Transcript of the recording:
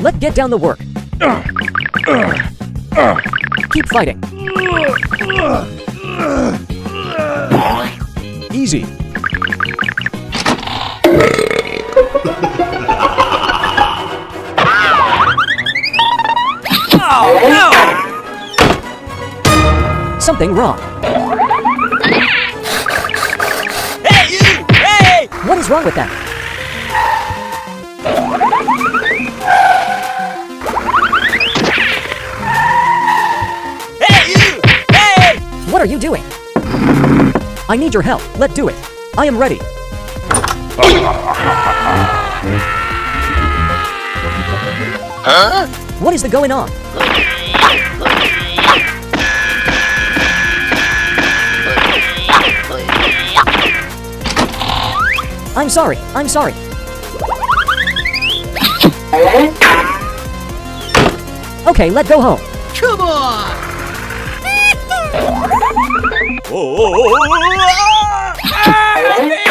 Let's get down to work. Keep fighting. Easy. Oh, no! Something wrong. Hey, you! Hey! What is wrong with that? Hey, you! Hey! What are you doing? I need your help. Let's do it. I am ready. Huh? What is going on? I'm sorry. I'm sorry. Okay, let's go home. Come on! Oh, ah!